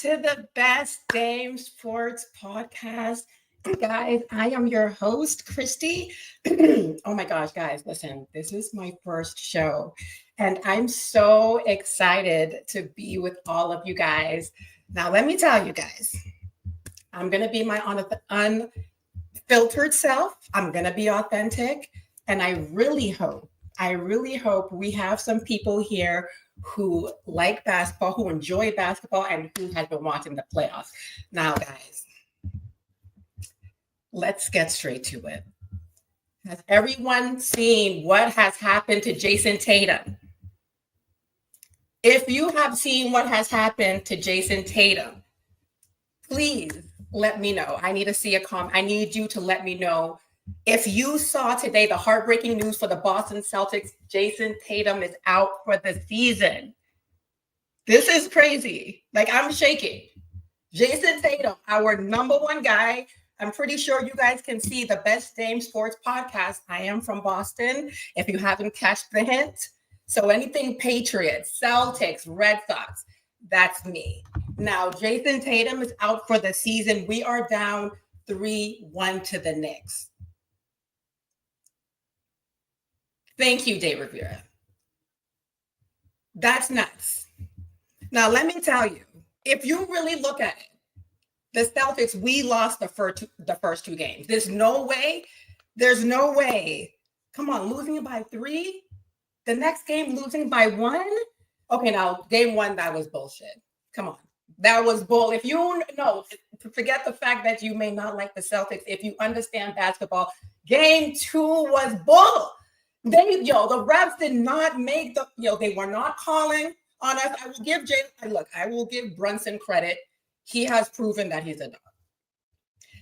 to the Best Dame Sports Podcast. Guys, I am your host, Christie. Oh my gosh, guys, listen, this is my first show, and I'm so excited to be with all of you guys. Now, let me tell you guys, I'm going to be my unfiltered self. I'm going to be authentic, and I really hope we have some people here who like basketball, who enjoy basketball, and who has been watching the playoffs. Now, guys, let's get straight to it. Has everyone seen what has happened to Jason Tatum? If you have seen what has happened to Jason Tatum, please let me know. I need to see a comment. I need you to let me know if you saw today the heartbreaking news for the Boston Celtics. Jason Tatum is out for the season. This is crazy. Like, I'm shaking. Jason Tatum, our number one guy. I'm pretty sure you guys can see the Best Dame Sports Podcast. I am from Boston, if you haven't catched the hint. So anything Patriots, Celtics, Red Sox, that's me. Now, Jason Tatum is out for the season. We are down 3-1 to the Knicks. Thank you, Dave Rivera. That's nuts. Now, let me tell you, if you really look at it, the Celtics, we lost the first two games. There's no way. Come on, losing by 3. The next game, losing by 1. Okay, now, game 1, that was bullshit. Come on. That was bull. If you know, forget the fact that you may not like the Celtics. If you understand basketball, game 2 was bull. The refs did not make they were not calling on us. I will give Brunson credit. He has proven that he's a dog.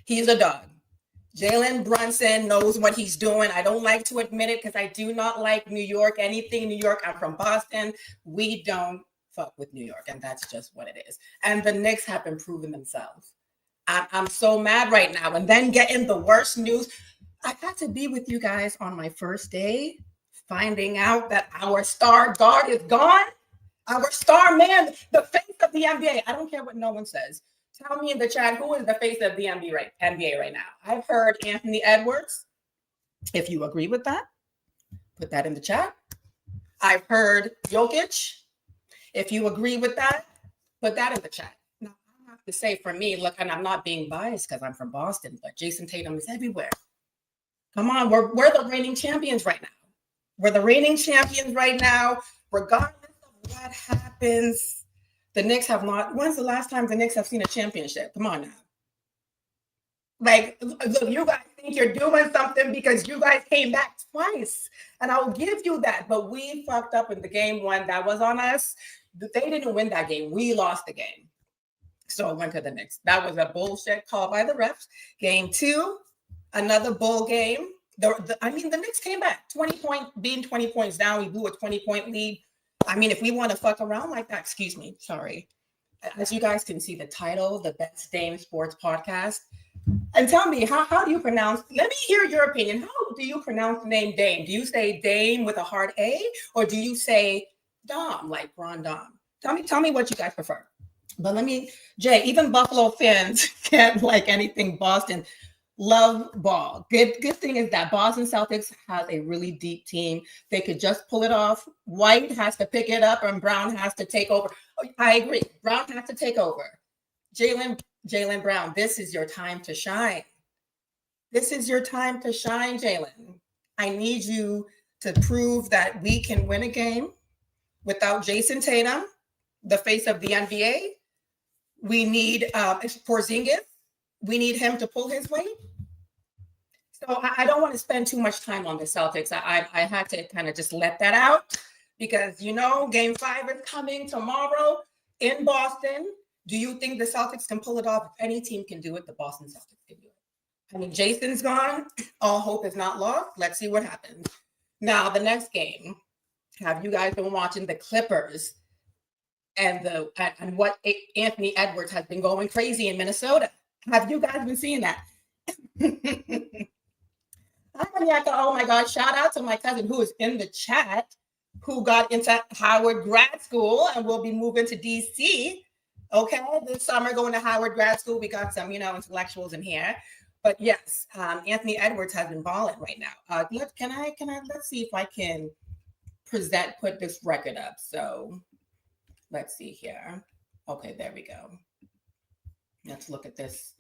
He's a dog. Jalen Brunson knows what he's doing. I don't like to admit it because I do not like New York. Anything New York. I'm from Boston. We don't fuck with New York, and that's just what it is. And the Knicks have been proving themselves. I'm so mad right now. And then getting the worst news. I got to be with you guys on my first day, finding out that our star guard is gone. Our star man, the face of the NBA. I don't care what no one says. Tell me in the chat, who is the face of the NBA right now? I've heard Anthony Edwards. If you agree with that, put that in the chat. I've heard Jokic. If you agree with that, put that in the chat. Now, I have to say, for me, look, and I'm not being biased because I'm from Boston, but Jason Tatum is everywhere. Come on, we're the reigning champions right now. We're the reigning champions right now, regardless of what happens. The Knicks have not. When's the last time the Knicks have seen a championship? Come on now. Like, look, you guys think you're doing something because you guys came back twice, and I'll give you that. But we fucked up in the game 1. That was on us. They didn't win that game. We lost the game. So I went to the Knicks. That was a bullshit call by the refs. Game 2. Another bull game. The Knicks came back. 20 points down. We blew a 20-point lead. I mean, if we want to fuck around like that, excuse me, sorry. As you guys can see, the title, the Best Dame Sports Podcast. And tell me, how do you pronounce, let me hear your opinion. How do you pronounce the name Dame? Do you say Dame with a hard A? Or do you say Dom, like Ron Dom? Tell me what you guys prefer. But Jay, even Buffalo fans can't like anything Boston. Love ball. Good thing is that Boston Celtics has a really deep team. They could just pull it off. White has to pick it up and Brown has to take over. I agree. Brown has to take over. Jaylen Brown, this is your time to shine. This is your time to shine, Jaylen. I need you to prove that we can win a game without Jason Tatum, the face of the NBA. We need Porzingis. We need him to pull his weight. So I don't want to spend too much time on the Celtics. I had to kind of just let that out because, game 5 is coming tomorrow in Boston. Do you think the Celtics can pull it off? If any team can do it, the Boston Celtics can do it. I mean, Jason's gone. All hope is not lost. Let's see what happens. Now, the next game, have you guys been watching the Clippers and what Anthony Edwards has been going crazy in Minnesota? Have you guys been seeing that? Oh my God, shout out to my cousin who is in the chat, who got into Howard grad school and will be moving to DC. Okay, this summer going to Howard grad school. We got some, intellectuals in here. But yes, Anthony Edwards has been balling right now. Let's see if I can put this record up. So let's see here. Okay, there we go. Let's look at this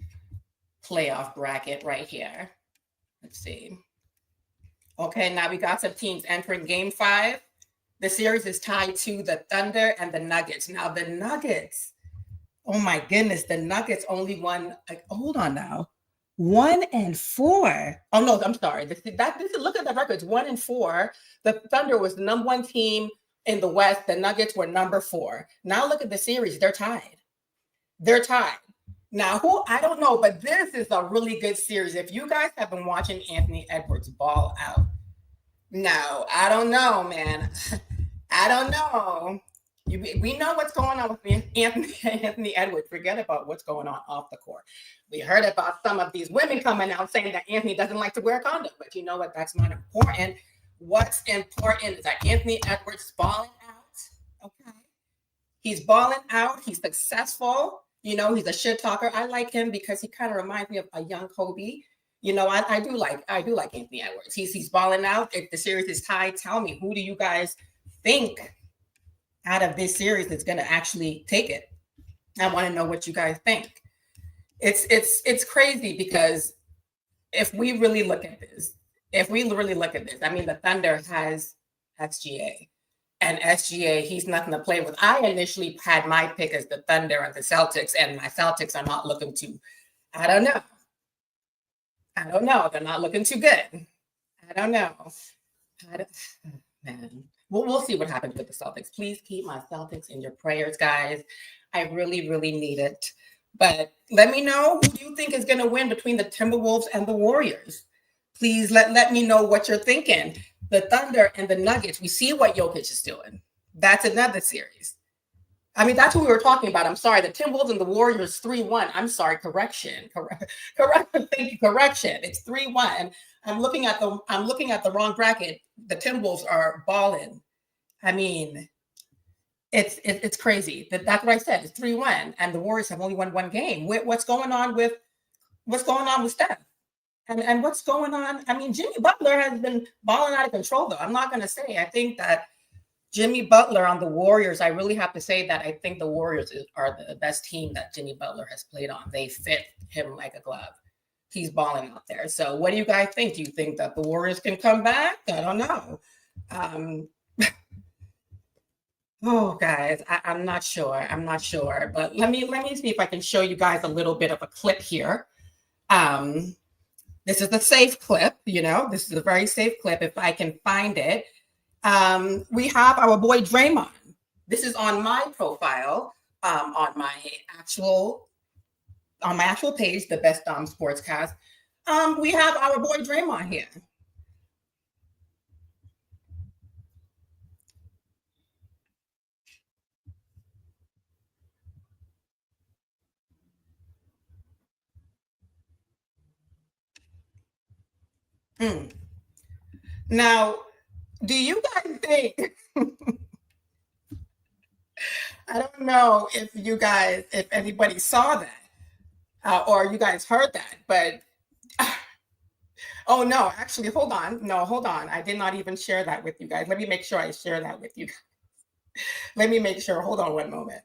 playoff bracket right here. Let's see. Okay, now we got some teams entering game 5. The series is tied to the Thunder and the Nuggets. Now the Nuggets, oh my goodness, the Nuggets only won. Hold on now, 1-4. Oh no, I'm sorry. Look at the records. 1-4. The Thunder was the number 1 team in the West. The Nuggets were number 4. Now look at the series. They're tied. Now, I don't know, but this is a really good series. If you guys have been watching Anthony Edwards ball out, no, I don't know, man. I don't know. We know what's going on with Anthony Edwards. Forget about what's going on off the court. We heard about some of these women coming out saying that Anthony doesn't like to wear a condom, but you know what? That's not important. What's important is that Anthony Edwards is balling out. Okay. He's balling out. He's successful. He's a shit talker. I like him because he kind of reminds me of a young Kobe. I do like Anthony Edwards. He's balling out. If the series is tied, tell me, who do you guys think out of this series is going to actually take it? I want to know what you guys think. It's crazy because if we really look at this, I mean, the Thunder has SGA. And SGA, he's nothing to play with. I initially had my pick as the Thunder and the Celtics, and my Celtics are not looking too, I don't know. They're not looking too good. I don't know. Man. We'll see what happens with the Celtics. Please keep my Celtics in your prayers, guys. I really, really need it. But let me know, who do you think is going to win between the Timberwolves and the Warriors? Please let me know what you're thinking. The Thunder and the Nuggets, we see what Jokic is doing. That's another series. I mean, that's what we were talking about. I'm sorry. The Timberwolves and the Warriors 3-1. I'm sorry. Correction. Thank you. Correction. It's 3-1. I'm looking at the wrong bracket. The Timberwolves are balling. I mean, it's crazy. That's what I said. It's 3-1, and the Warriors have only won 1 game. What's going on with Steph? And what's going on? I mean, Jimmy Butler has been balling out of control, though. I'm not going to say. I think that Jimmy Butler on the Warriors, I really have to say that I think the Warriors are the best team that Jimmy Butler has played on. They fit him like a glove. He's balling out there. So what do you guys think? Do you think that the Warriors can come back? I don't know. Oh, guys, I'm not sure. But let me see if I can show you guys a little bit of a clip here. This is a safe clip, this is a very safe clip if I can find it. We have our boy Draymond. This is on my profile, on my actual page, the Best Dom Sportscast. We have our boy Draymond here. Now, do you guys think, I don't know if anybody saw that or you guys heard that, but oh no, actually, hold on. I did not even share that with you guys. Let me make sure I share that with you guys. Let me make sure. Hold on one moment.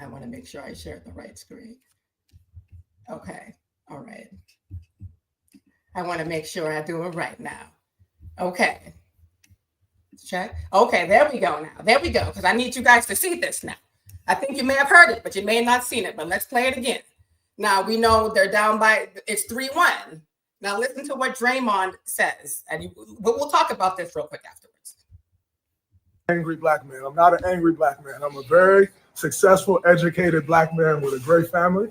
I want to make sure I share the right screen. Okay. All right. I want to make sure I do it right now. Okay. Check. Okay, there we go now. There we go, because I need you guys to see this now. I think you may have heard it, but you may have not seen it, but let's play it again. Now, we know they're down by, it's 3-1. Now, listen to what Draymond says, and we'll talk about this real quick afterwards. Angry black man. I'm not an angry black man. I'm a very successful, educated black man with a great family.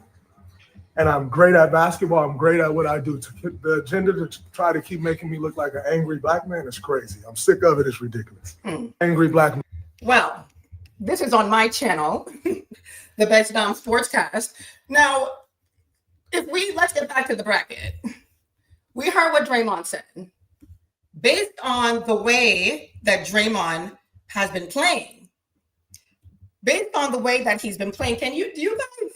And I'm great at basketball. I'm great at what I do. The agenda to try to keep making me look like an angry black man is crazy. I'm sick of it. It's ridiculous. Angry black man. Well, this is on my channel, the Best Dom Sportscast. Now, let's get back to the bracket. We heard what Draymond said. Based on the way that Draymond has been playing, based on the way that he's been playing, do you guys,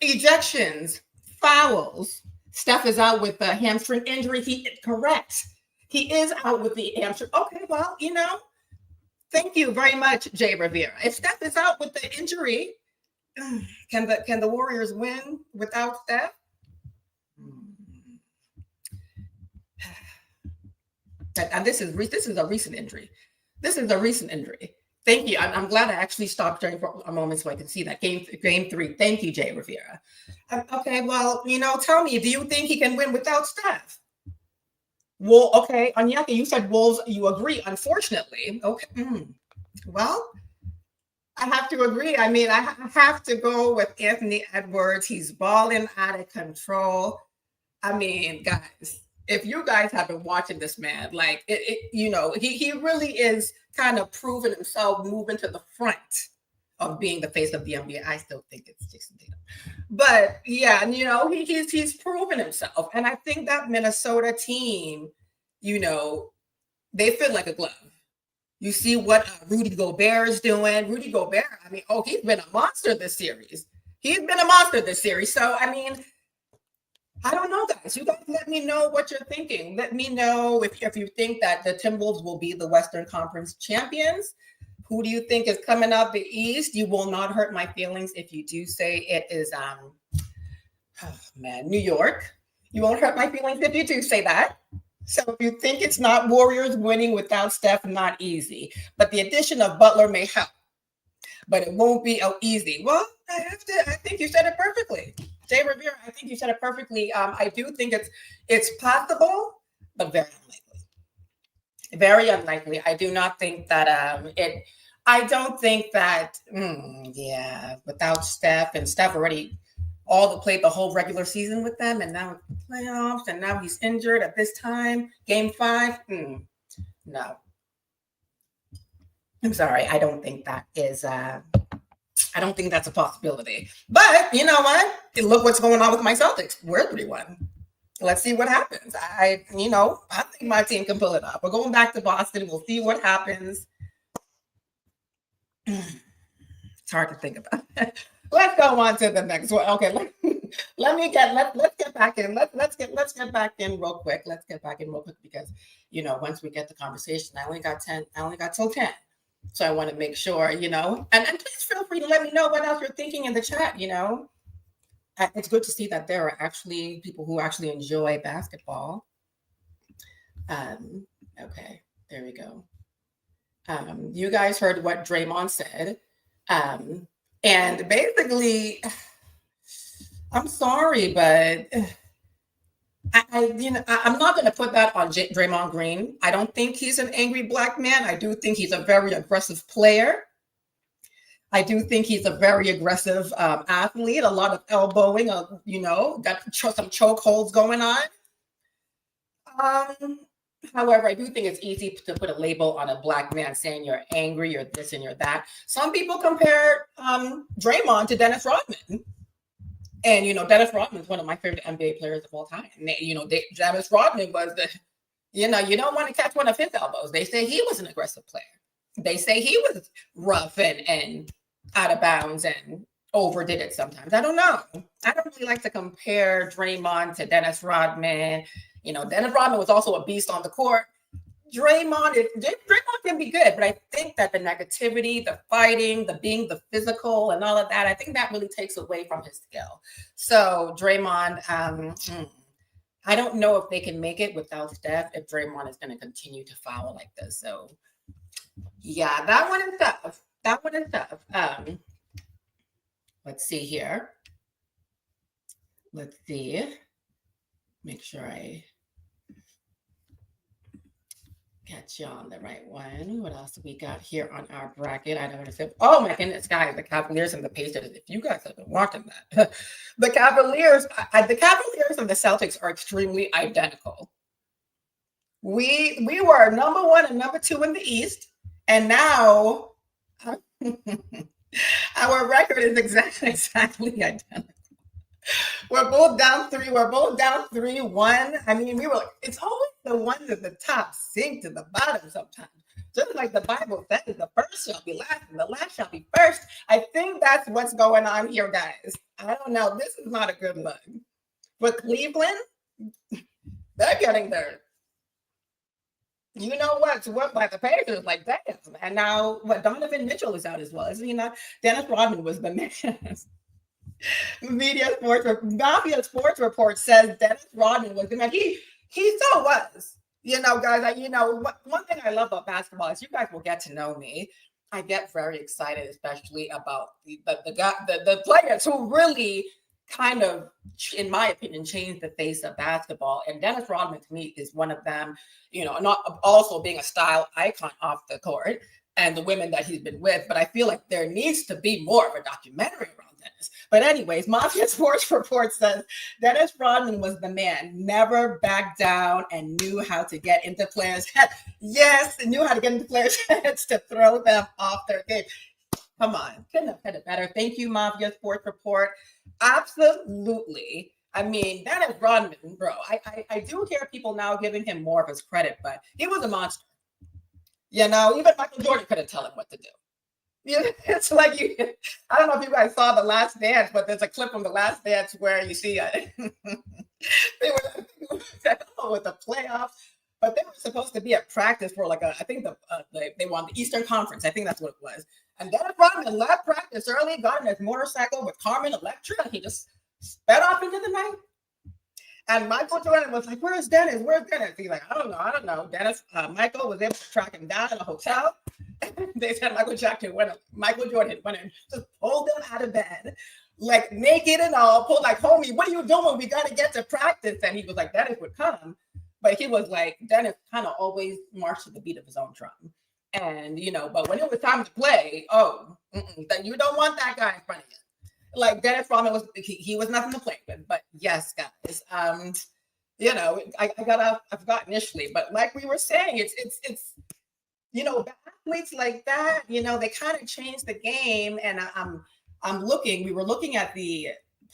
ejections, fouls, Steph is out with a hamstring injury. Correct. He is out with the hamstring. Okay, well, thank you very much, Jay Rivera. If Steph is out with the injury, can the Warriors win without Steph? And this is a recent injury. This is a recent injury. Thank you. I'm glad I actually stopped during for a moment so I can see that. Game 3. Thank you, Jay Rivera. Okay, well, tell me, do you think he can win without Steph? Well, okay, Anyaka, you said Wolves, you agree, unfortunately. Okay. Well, I have to agree. I mean, I have to go with Anthony Edwards. He's balling out of control. I mean, guys, if you guys have been watching this man, like he really is kind of proven himself, moving to the front of being the face of the NBA. I still think it's Jason Tatum, but yeah, he's proven himself, and I think that Minnesota team, they fit like a glove. You see what Rudy Gobert is doing. Rudy Gobert, I mean, he's been a monster this series. So, I mean, I don't know, guys. You guys let me know what you're thinking. Let me know if you think that the Timberwolves will be the Western Conference champions. Who do you think is coming out the East? You will not hurt my feelings if you do say it is, New York. You won't hurt my feelings if you do say that. So if you think it's not Warriors winning without Steph, not easy. But the addition of Butler may help. But it won't be easy. Well, I think you said it perfectly. Jay Rivera, I think you said it perfectly. I do think it's possible, but very unlikely. Very unlikely. I do not think that I don't think that without Steph, and Steph already played the whole regular season with them, and now it's the playoffs, and now he's injured at this time. Game 5, no. I'm sorry. I don't think that is. I don't think that's a possibility. But you know what? Look what's going on with my Celtics. We're 3-1. Let's see what happens. I think my team can pull it up. We're going back to Boston. We'll see what happens. It's hard to think about. Let's go on to the next one. Okay, let's get back in. Let's get back in real quick. Let's get back in real quick because once we get the conversation, I only got till 10. So I want to make sure, and please feel free to let me know what else you're thinking in the chat. It's good to see that there are actually people who actually enjoy basketball. Okay, there we go. You guys heard what Draymond said. And basically, I'm sorry, but I'm not going to put that on Draymond Green. I don't think he's an angry black man. I do think he's a very aggressive player. I do think he's a very aggressive athlete. A lot of elbowing, got some chokeholds going on. However, I do think it's easy to put a label on a black man saying you're angry, you're this and you're that. Some people compare Draymond to Dennis Rodman. And, Dennis Rodman is one of my favorite NBA players of all time. Dennis Rodman was you don't want to catch one of his elbows. They say he was an aggressive player. They say he was rough and out of bounds and overdid it sometimes. I don't know. I don't really like to compare Draymond to Dennis Rodman. Dennis Rodman was also a beast on the court. Draymond can be good, but I think that the negativity, the fighting, the being the physical and all of that, I think that really takes away from his skill. So Draymond, I don't know if they can make it without Steph if Draymond is going to continue to foul like this. So yeah, that one is tough. Let's see here. Let's see. Make sure I catch you on the right one. What else do we got here on our bracket? I don't understand. Oh my goodness, guys, the Cavaliers and the Pacers. If you guys have been watching that, the Cavaliers and the Celtics are extremely identical. We were number 1 and number 2 in the East, and now our record is exactly identical. We're both down 3. We're both down 3-1. I mean, it's always the ones at the top sink to the bottom sometimes. Just like the Bible says, the first shall be last and the last shall be first. I think that's what's going on here, guys. I don't know. This is not a good look. But Cleveland, they're getting there. You know what's what by the Pacers, like damn. And now what Donovan Mitchell is out as well. Isn't he not? Dennis Rodman was the man. Mafia Sports Report says Dennis Rodman was the man. He so was. You know, guys, one thing I love about basketball is you guys will get to know me. I get very excited, especially about the players who really kind of, in my opinion, changed the face of basketball. And Dennis Rodman to me is one of them, not also being a style icon off the court and the women that he's been with. But I feel like there needs to be more of a documentary around Dennis. But anyways, Mafia Sports Report says Dennis Rodman was the man, never backed down and knew how to get into players' heads. Yes, knew how to get into players' heads to throw them off their game. Come on, couldn't have said it better. Thank you, Mafia Sports Report. Absolutely. I mean, Dennis Rodman, bro. I do hear people now giving him more of his credit, but he was a monster. Even Michael Jordan couldn't tell him what to do. It's like I don't know if you guys saw The Last Dance, but there's a clip from The Last Dance where you see they were with the playoffs, but they were supposed to be at practice for I think they won the Eastern Conference. I think that's what it was. And Dennis Rodman left practice early, got in his motorcycle with Carmen Electra, and he just sped off into the night. And Michael Jordan was like, "Where's Dennis? Where's Dennis?" He's like, I don't know. Dennis, Michael was able to track him down in a hotel. They said Michael Jordan went and just pulled him out of bed, like naked and all, pulled like, "Homie, what are you doing? We got to get to practice." And he was like, Dennis would come. But he was like, Dennis kind of always marched to the beat of his own drum. And, but when it was time to play, then you don't want that guy in front of you. Like Dennis Rodman he was nothing to play with. But yes, guys, I forgot initially, but like we were saying, it's athletes like that, they kind of changed the game. And we were looking at the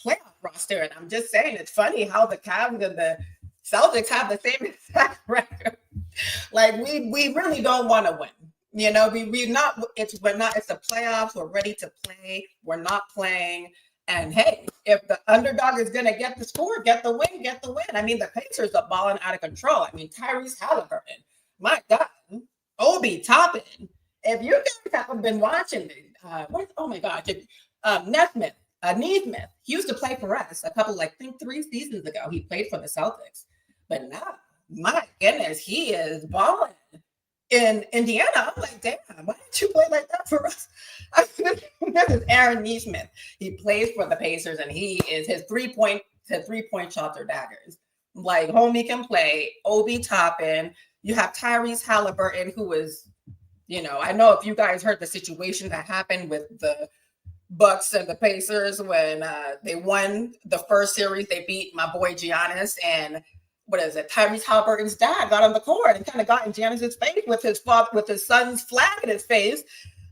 playoff roster, and I'm just saying, it's funny how the Cavs and the Celtics have the same exact record. Like we really don't want to win. It's the playoffs. We're ready to play. We're not playing. And hey, if the underdog is gonna get the score, get the win. I mean, the Pacers are balling out of control. I mean, Tyrese Halliburton, my God, Obi Toppin. If you guys haven't been watching Nesmith, Neesmith, he used to play for us a couple, 3 seasons ago. He played for the Celtics, but now, my goodness, he is balling in Indiana. I'm like, damn, why didn't you play like that for us? This is Aaron Neesmith. He plays for the Pacers, and his three-point shots are daggers. Like, homie can play. Obi Toppin. You have Tyrese Halliburton, who is, I know if you guys heard the situation that happened with the Bucks and the Pacers when they won the first series, they beat my boy Giannis, and Tyrese Halliburton's dad got on the court and kind of got in Giannis's face with his son's flag in his face.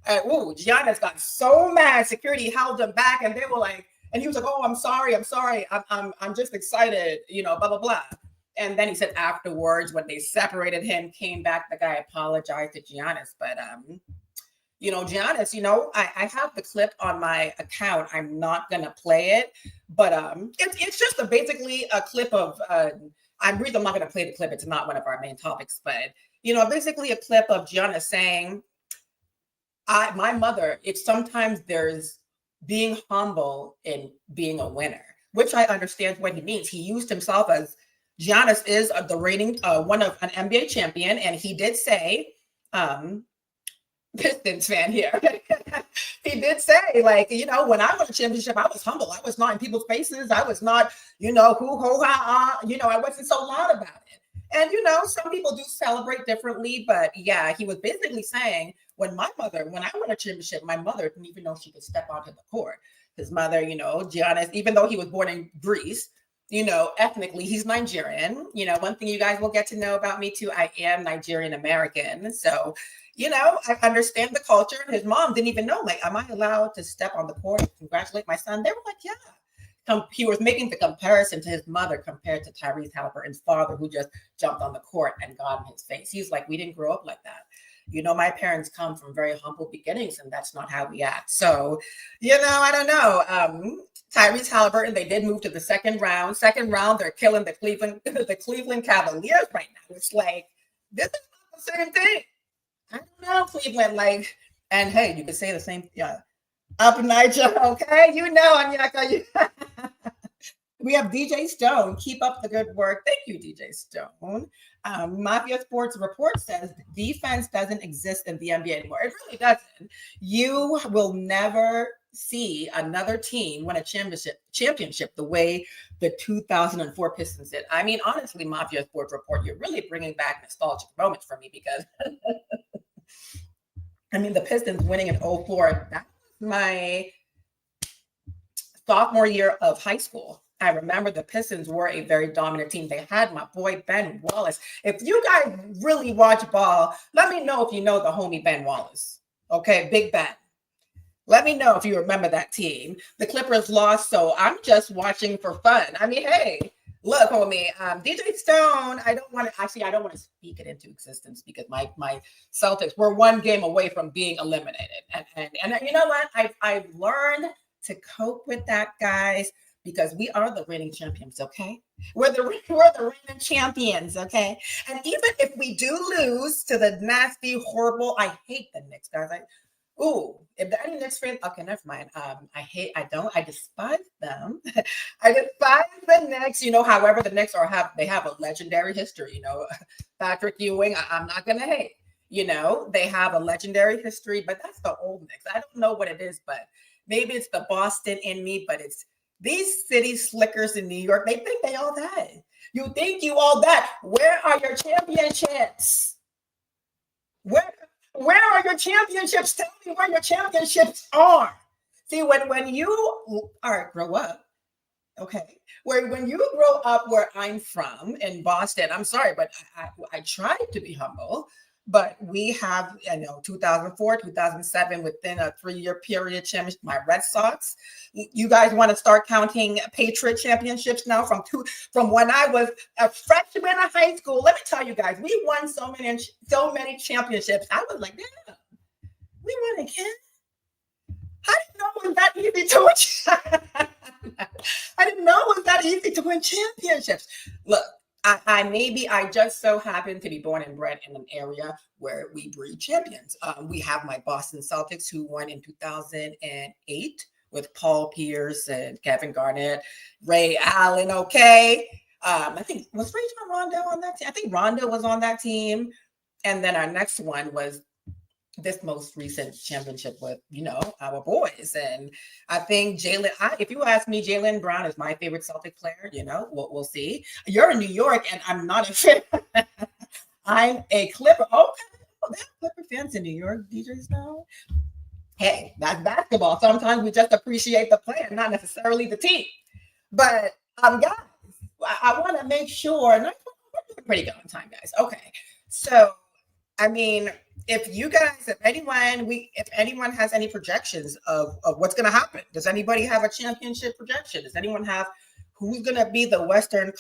Giannis got so mad. Security held him back, and they were like, and he was like, "Oh, I'm sorry. I'm just excited, blah blah blah." And then he said afterwards, when they separated him, came back, the guy apologized to Giannis, but Giannis, I have the clip on my account. I'm not gonna play it, but it's just basically a clip of. I'm not going to play the clip. It's not one of our main topics, but basically a clip of Giannis saying, my mother, it's sometimes there's being humble in being a winner, which I understand what he means. He used himself as Giannis is the reigning one of an NBA champion, and he did say, Pistons fan here. He did say, when I won a championship, I was humble. I was not in people's faces. I was not, I wasn't so loud about it. And, some people do celebrate differently, but yeah, he was basically saying, when I won a championship, my mother didn't even know she could step onto the court. His mother, Giannis, even though he was born in Greece, ethnically, he's Nigerian. One thing you guys will get to know about me too, I am Nigerian American. So, I understand the culture. And his mom didn't even know, am I allowed to step on the court and congratulate my son? They were like, yeah. He was making the comparison to his mother compared to Tyrese Halliburton's father, who just jumped on the court and got in his face. He's like, we didn't grow up like that. My parents come from very humble beginnings, and that's not how we act. So, I don't know. Tyrese Halliburton, they did move to the second round. Second round, they're killing the Cleveland Cavaliers right now. It's like, this is not the same thing. I don't know, Cleveland. And hey, you could say the same. Yeah, up Niger, okay? Anyaka. We have DJ Stone. Keep up the good work. Thank you, DJ Stone. Mafia Sports Report says defense doesn't exist in the NBA anymore. It really doesn't. You will never see another team win a championship the way the 2004 Pistons did. I mean, honestly, Mafia Sports Report, you're really bringing back nostalgic moments for me because, the Pistons winning in 04, that was my sophomore year of high school. I remember the Pistons were a very dominant team. They had my boy Ben Wallace. If you guys really watch ball, let me know if you know the homie Ben Wallace. Okay, Big Ben. Let me know if you remember that team. The Clippers lost, so I'm just watching for fun. Hey, look, homie, DJ Stone, I don't want to speak it into existence because my Celtics were one game away from being eliminated. And you know what? I've learned to cope with that, guys, because we are the reigning champions, okay? We're the reigning champions, okay? And even if we do lose to the nasty, horrible, I hate the Knicks, guys. If there are any Knicks fans, okay, never mind. I despise them. I despise the Knicks, however, the Knicks they have a legendary history, Patrick Ewing, I'm not going to hate, they have a legendary history, but that's the old Knicks. I don't know what it is, but maybe it's the Boston in me, but it's these city slickers in New York. They think they all that. You think you all that. Where are your championships? Where are your championships? Tell me where your championships are. See, when you grow up, okay, when you grow up where I'm from in Boston, I'm sorry, but I tried to be humble. But we have, 2004, 2007, within a 3-year period, my Red Sox. You guys want to start counting Patriot championships now from when I was a freshman in high school? Let me tell you guys, we won so many championships. I was like, damn, we won again. I didn't know it was that easy to win. I didn't know it was that easy to win championships. Look. I just so happen to be born and bred in an area where we breed champions. We have my Boston Celtics who won in 2008 with Paul Pierce and Kevin Garnett, Ray Allen. Okay. I think was Rajon Rondo on that team? I think Rondo was on that team. And then our next one was this most recent championship with, our boys. And I think if you ask me, Jaylen Brown is my favorite Celtic player, we'll see. You're in New York and I'm not a fan. I'm a Clipper. Okay. They have Clipper fans in New York, DJ Stone. Hey, that's basketball. Sometimes we just appreciate the player, not necessarily the team. But guys, I want to make sure, and we're doing pretty good on time, guys. Okay. So, if anyone has any projections of what's going to happen, does anybody have a championship projection? Does anyone have who's going to be the Western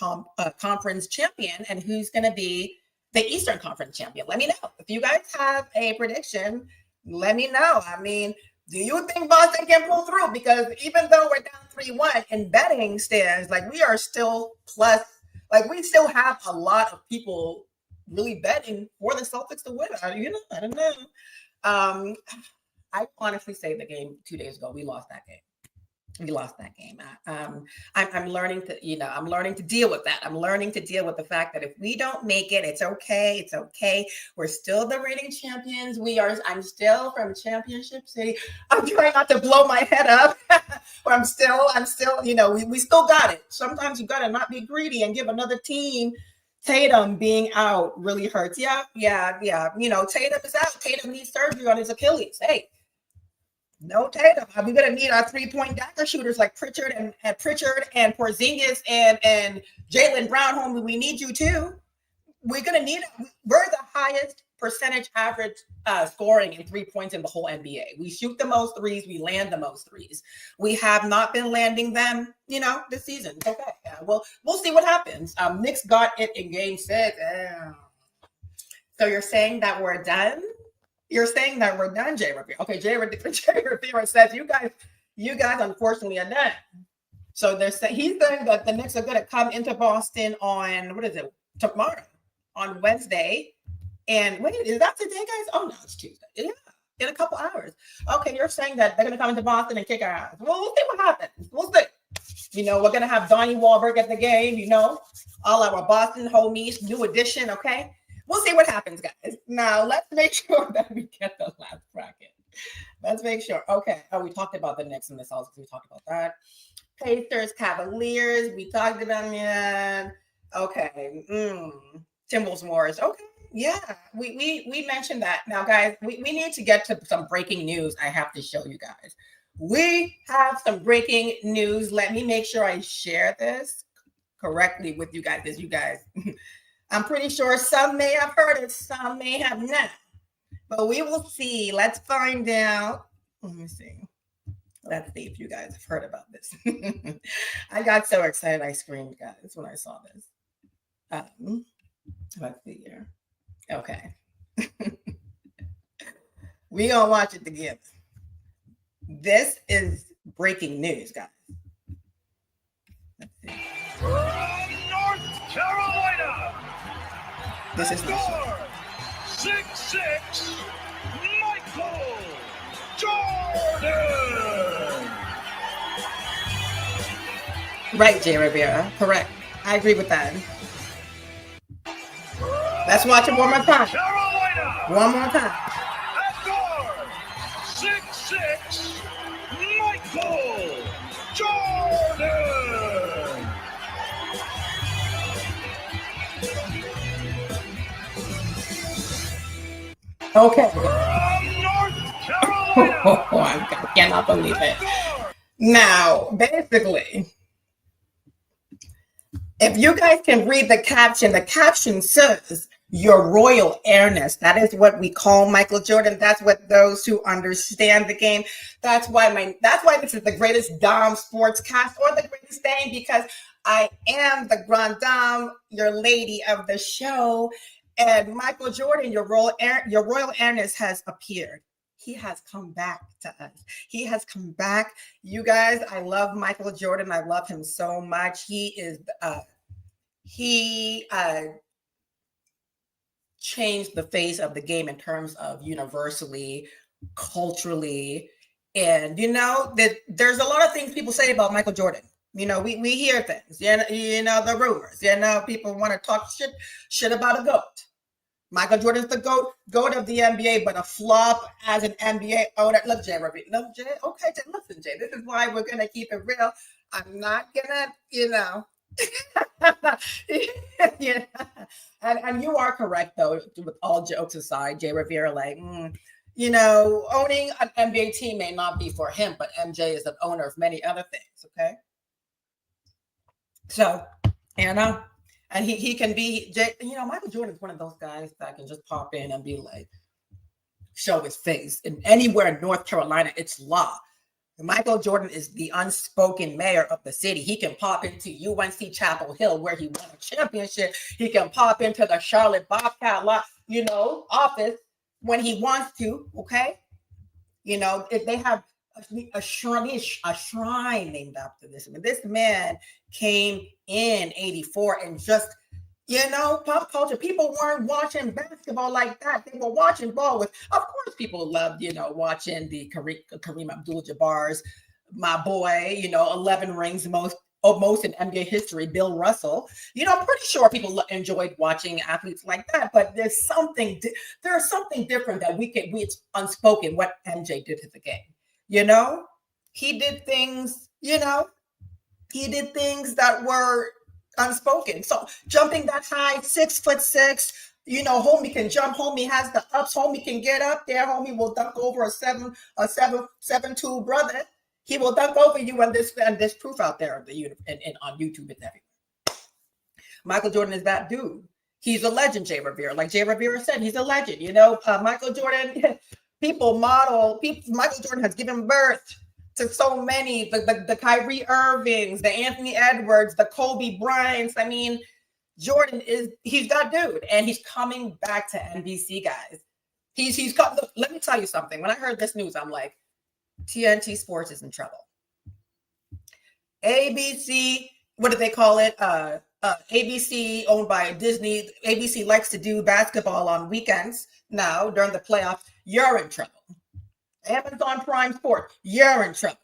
Conference champion and who's going to be the Eastern Conference champion? Let me know. If you guys have a prediction, let me know. Do you think Boston can pull through? Because even though we're down 3-1 in betting stands, we are still plus, we still have a lot of people really betting for the Celtics to win. I don't know. I honestly say the game 2 days ago, we lost that game. I'm learning to deal with that. I'm learning to deal with the fact that if we don't make it, it's okay. It's okay. We're still the reigning champions. I'm still from Championship City. I'm trying not to blow my head up. But I'm still, we still got it. Sometimes you got to not be greedy and give another team. Tatum being out really hurts. Yeah. Tatum is out. Tatum needs surgery on his Achilles. Hey, no Tatum. We're gonna need our 3-point dagger shooters like Pritchard and Porzingis and Jaylen Brown. Homie, we need you too. We're the highest percentage average scoring in 3 points in the whole NBA. We shoot the most threes. We land the most threes. We have not been landing them, this season. It's okay. Well, we'll see what happens. Knicks got it in game 6. So you're saying that we're done? You're saying that we're done, Jay Rivera. Okay, Jay Rivera says you guys unfortunately are done. So he's saying that the Knicks are going to come into Boston on tomorrow, on Wednesday. And wait, is that today, guys? Oh no, it's Tuesday. Yeah, in a couple hours. Okay, you're saying that they're going to come into Boston and kick our ass. Well, we'll see what happens. We'll see. You know, we're going to have Donnie Wahlberg at the game. You know, all our Boston homies, new edition. Okay, we'll see what happens, guys. Now let's make sure that we get the last bracket. Let's make sure. Okay. Oh, we talked about the Knicks in this house. We talked about that. Pacers, Cavaliers. We talked about that. Okay. Timberwolves, Warriors. Okay. Yeah, we mentioned that. Now, guys, we need to get to some breaking news. I have to show you guys. We have some breaking news. Let me make sure I share this correctly with you guys. As you guys, I'm pretty sure some may have heard it, some may have not. But we will see. Let's find out. Let me see. Let's see if you guys have heard about this. I got so excited I screamed, guys, when I saw this. Let's see here. Okay. We're going to watch it together. This is breaking news, guys. Let's see. From North Carolina. This is score 6'6", Michael Jordan. Right, Jay Rivera. Correct. I agree with that. Let's watch it one more time. Carolina. One more time. At guard, 6'6", Michael Jordan. Okay. From North Carolina. I cannot believe it. Now, basically, if you guys can read the caption says, "Your Royal Airness." That is what we call Michael Jordan. That's what those who understand the game. That's why this is the greatest Dom sportscast, or the greatest thing, because I am the Grand Dame, your lady of the show. And Michael Jordan, your Royal Airness has appeared. He has come back to us. He has come back. You guys, I love Michael Jordan. I love him so much. He changed the face of the game in terms of universally, culturally. And, you know, that there's a lot of things people say about Michael Jordan. You know, we hear things, you know, the rumors, people want to talk shit about a GOAT. Michael Jordan's the GOAT of the NBA, but a flop as an NBA owner. Look, Jay, okay, Jay, listen, Jay, this is why we're going to keep it real. I'm not going to, yeah. And you are correct, though, with all jokes aside, Jay Rivera, owning an NBA team may not be for him, but MJ is an owner of many other things, okay? So, and he can be, Michael Jordan is one of those guys that can just pop in and be like, show his face. And anywhere in North Carolina, it's law. Michael Jordan is the unspoken mayor of the city. He can pop into UNC Chapel Hill, where he won a championship. He can pop into the Charlotte Bobcat office when he wants to, okay? If they have a shrine named after this. I mean, this man came in 84 and just, pop culture. People weren't watching basketball like that. They were watching ball with, of course, people loved, watching the Kareem Abdul-Jabbar's, my boy, 11 rings, most in NBA history, Bill Russell. I'm pretty sure people enjoyed watching athletes like that, but there's something different that it's unspoken what MJ did to the game. He did things, that were unspoken. So jumping that high, 6'6", homie can jump, homie has the ups, homie can get up there, homie will dunk over a 7'2" brother. He will dunk over you, and there's proof out there and on YouTube and everywhere. Michael Jordan is that dude. He's a legend, Jay Rivera. Like Jay Rivera said, he's a legend. Michael Jordan, Michael Jordan has given birth to so many, the Kyrie Irvings, the Anthony Edwards, the Kobe Bryants. I mean, Jordan he's that dude, and he's coming back to NBC, guys. He's got. Look, let me tell you something. When I heard this news, I'm like, TNT Sports is in trouble. ABC, what do they call it? ABC, owned by Disney. ABC likes to do basketball on weekends now during the playoffs. You're in trouble. Amazon Prime Sports, you're in trouble.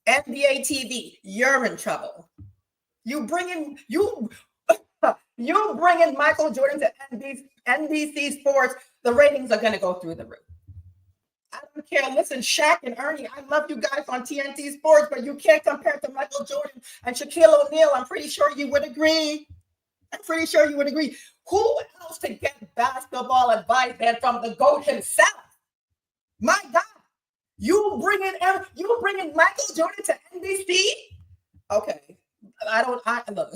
NBA TV, you're in trouble. You bring in Michael Jordan to NBC Sports, the ratings are going to go through the roof. I don't care. Listen, Shaq and Ernie, I love you guys on TNT Sports, but you can't compare to Michael Jordan and Shaquille O'Neal. I'm pretty sure you would agree. Who else to get basketball advice than from the GOAT himself? My God. You bring in Michael Jordan to NBC? Okay. Look.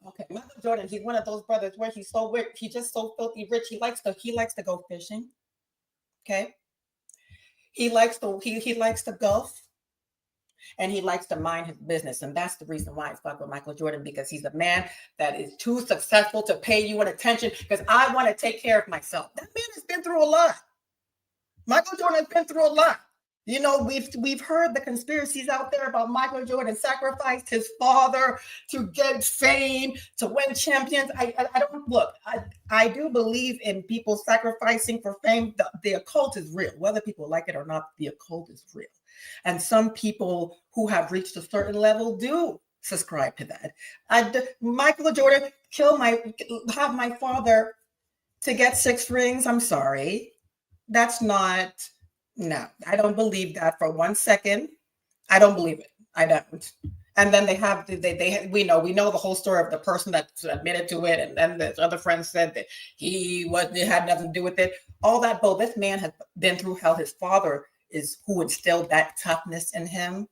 Okay, Michael Jordan, he's one of those brothers where he's so rich, he's just so filthy rich. He likes to go fishing. Okay. He likes to golf, and he likes to mind his business. And that's the reason why I fuck with Michael Jordan, because he's a man that is too successful to pay you an attention, because I want to take care of myself. That man has been through a lot. Michael Jordan has been through a lot. You know, we've heard the conspiracies out there about Michael Jordan sacrificed his father to get fame, to win champions. I don't look. I do believe in people sacrificing for fame. The occult is real, whether people like it or not. The occult is real, and some people who have reached a certain level do subscribe to that. Michael Jordan have my father to get 6 rings. I'm sorry, that's not. No, I don't believe that for 1 second. I don't believe it. I don't. And then we know the whole story of the person that admitted to it, and then the other friend said that it had nothing to do with it. All that bull. This man has been through hell. His father is who instilled that toughness in him.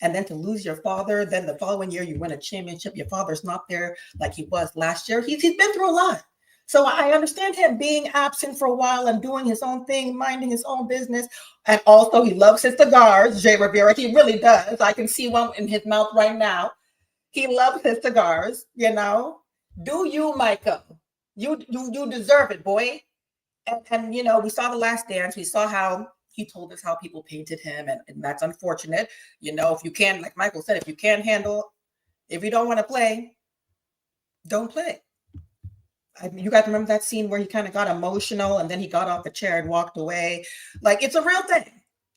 And then to lose your father, then the following year you win a championship. Your father's not there like he was last year. He's been through a lot. So I understand him being absent for a while and doing his own thing, minding his own business. And also he loves his cigars, Jay Rivera. He really does. I can see one in his mouth right now. He loves his cigars, you know. Do you, Michael? You deserve it, boy. And you know, we saw The Last Dance. We saw how he told us how people painted him, and that's unfortunate. You know, if you can, like Michael said, if you don't want to play, don't play. You guys remember that scene where he kind of got emotional and then he got off the chair and walked away? Like, it's a real thing.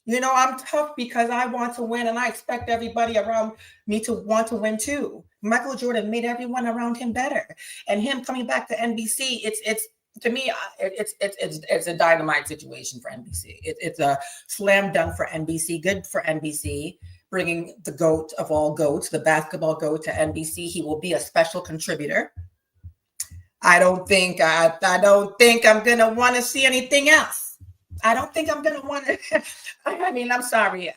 You know, I'm tough because I want to win, and I expect everybody around me to want to win too. Michael Jordan made everyone around him better, and him coming back to NBC, it's to me, it's a dynamite situation for NBC. It's a slam dunk for NBC. Good for NBC. Bringing the GOAT of all GOATs, the basketball GOAT, to NBC. He will be a special contributor. I don't think I'm gonna want to see anything else. I don't think I'm gonna want to. I mean, I'm sorry,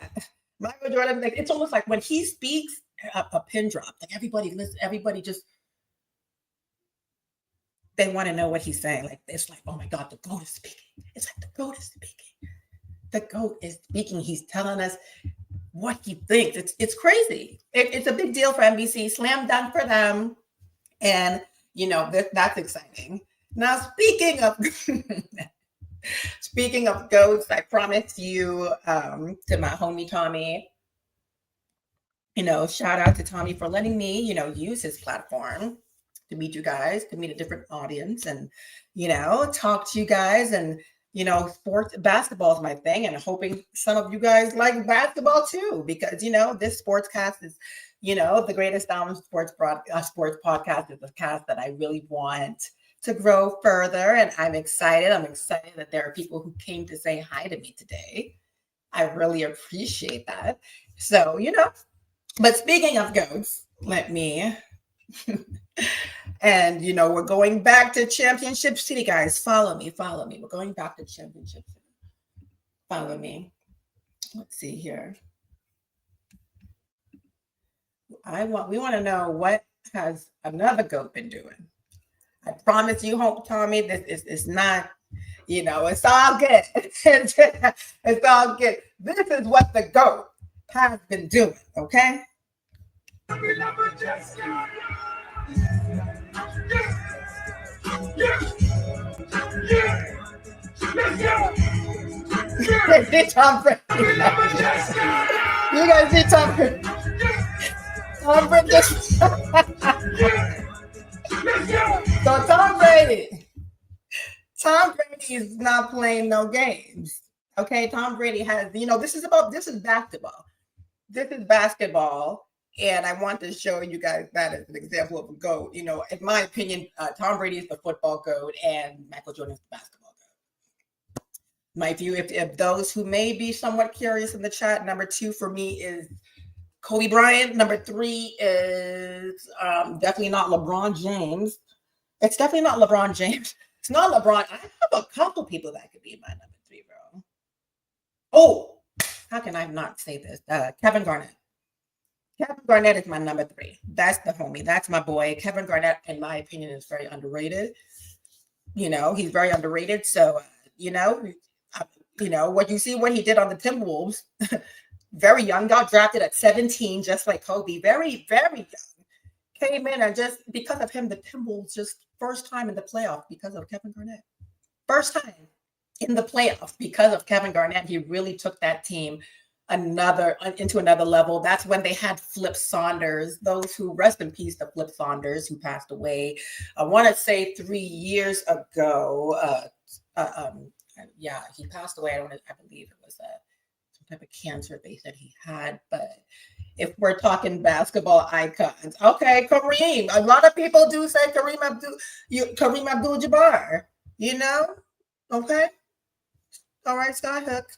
Michael Jordan. Like, it's almost like when he speaks, a pin drop. Like everybody listen. Everybody just they want to know what he's saying. Like, it's like, oh my God, the GOAT is speaking. It's like the GOAT is speaking. The GOAT is speaking. He's telling us what he thinks. It's crazy. It's a big deal for NBC. Slam dunk for them, and. You know, that's exciting. Now, speaking of GOATs, I promised you to my homie Tommy, you know, shout out to Tommy for letting me, you know, use his platform to meet you guys, to meet a different audience, and, you know, talk to you guys. And, you know, basketball is my thing, and hoping some of you guys like basketball too, because, you know, this sportscast is, you know, the Greatest Down Sports podcast is a cast that I really want to grow further. And I'm excited. That there are people who came to say hi to me today. I really appreciate that. So, you know, but speaking of GOATs, and, you know, we're going back to Championship City, guys. Follow me. We're going back to Championship City. Follow me. Let's see here. We want to know, what has another GOAT been doing? I promise you, Tommy, this is not, you know, it's all good. It's all good. This is what the GOAT has been doing, okay? See Tom Brady. You guys see Tom Brady. Tom Brady just so Tom Brady is not playing no games. Okay, Tom Brady has, this is basketball. This is basketball. And I want to show you guys that as an example of a GOAT. In my opinion, Tom Brady is the football GOAT and Michael Jordan is the basketball GOAT. My view, if those who may be somewhat curious in the chat, number 2 for me is Kobe Bryant. Number 3 is definitely not LeBron James. It's definitely not LeBron James. It's not LeBron. I have a couple people that could be my number 3, bro. Oh, how can I not say this? Kevin Garnett. Kevin Garnett is my number 3. That's the homie. That's my boy. Kevin Garnett, in my opinion, is very underrated. He's very underrated. So, what you see what he did on the Timberwolves, very young, got drafted at 17, just like Kobe. Very, very young. Came in and just because of him, the Timberwolves just first time in the playoffs because of Kevin Garnett. First time in the playoffs because of Kevin Garnett. He really took that team into another level. That's when they had Flip Saunders, those who rest in peace to Flip Saunders, who passed away. I want to say 3 years ago. He passed away. I believe it was some type of cancer they said he had. But if we're talking basketball icons, okay, Kareem. A lot of people do say Kareem Abdul-Jabbar. Okay. All right, Skyhook.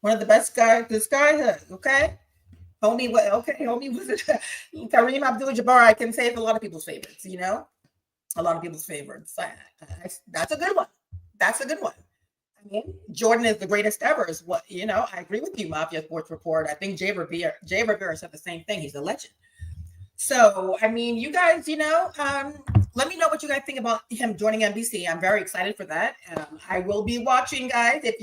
One of the best guys, the Skyhook. Okay. Homie was it Kareem Abdul-Jabbar? I can say it's a lot of people's favorites. A lot of people's favorites. That's a good one. That's a good one. I mean, Jordan is the greatest ever. Is what I agree with you, Mafia Sports Report. I think Jay Rivera said the same thing. He's a legend. So, I mean, you guys, let me know what you guys think about him joining NBC. I'm very excited for that. I will be watching, guys. If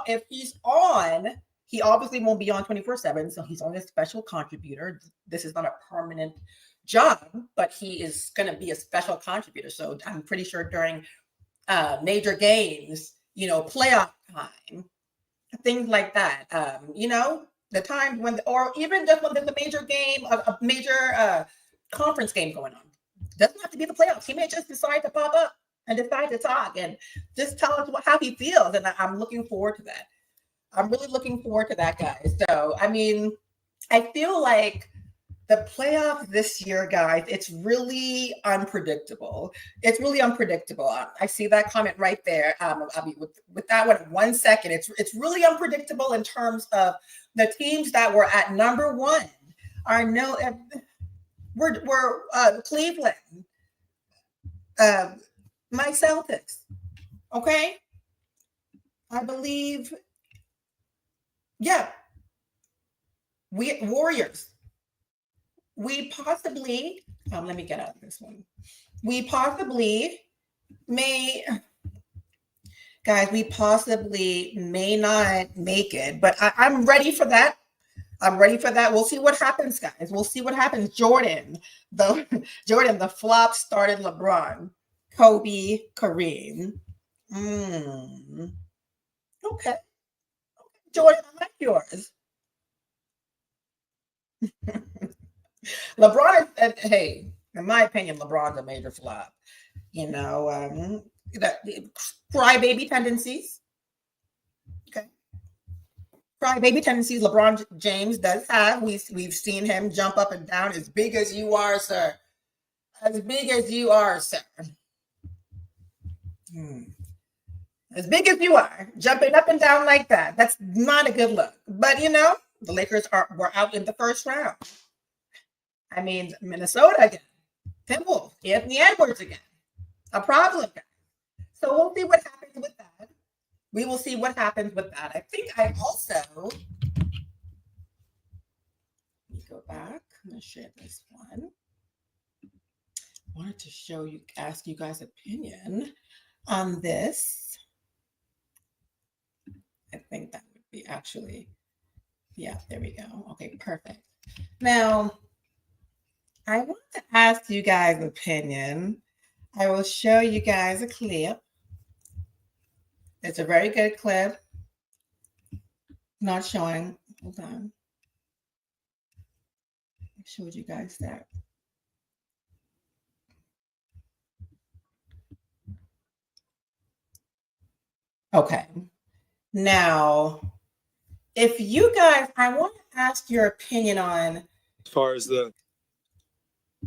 if he's on, he obviously won't be on 24/7. So he's only a special contributor. This is not a permanent job, but he is going to be a special contributor. So I'm pretty sure during major games, playoff time, things like that, the times when, or even just when there's a major game, a major conference game going on, doesn't have to be the playoffs. He may just decide to pop up and decide to talk and just tell us how he feels. And I'm looking forward to that. I'm really looking forward to that, guys. So, I mean, I feel like the playoffs this year, guys, it's really unpredictable. It's really unpredictable. I see that comment right there. I mean, with that one, 1 second, it's really unpredictable in terms of the teams that were at number 1 are we're Cleveland, my Celtics. Okay, I believe. Yeah, we Warriors. We possibly, let me get out of this one. We possibly may not make it, but I'm ready for that. I'm ready for that. We'll see what happens, guys. We'll see what happens. Jordan, the flop started LeBron, Kobe, Kareem. Okay. Jordan, I like yours. LeBron is, hey, in my opinion, LeBron's a major flop. Crybaby tendencies. Okay. Crybaby tendencies LeBron James does have. We've seen him jump up and down as big as you are, sir. As big as you are, sir. As big as you are, jumping up and down like that. That's not a good look. But, the Lakers were out in the first round. I mean, Minnesota again. Timberwolves. Anthony Edwards again. A problem. So we'll see what happens with that. We will see what happens with that. I think I also... Let me go back. I'm going to share this one. I wanted to ask you guys' opinion on this. I think that would be actually... Yeah, there we go. Okay, perfect. Now, I want to ask you guys' opinion. I will show you guys a clip It's a very good clip. Not showing. Hold on. I showed you guys that. Okay. Now, if you guys, I want to ask your opinion on, as far as the,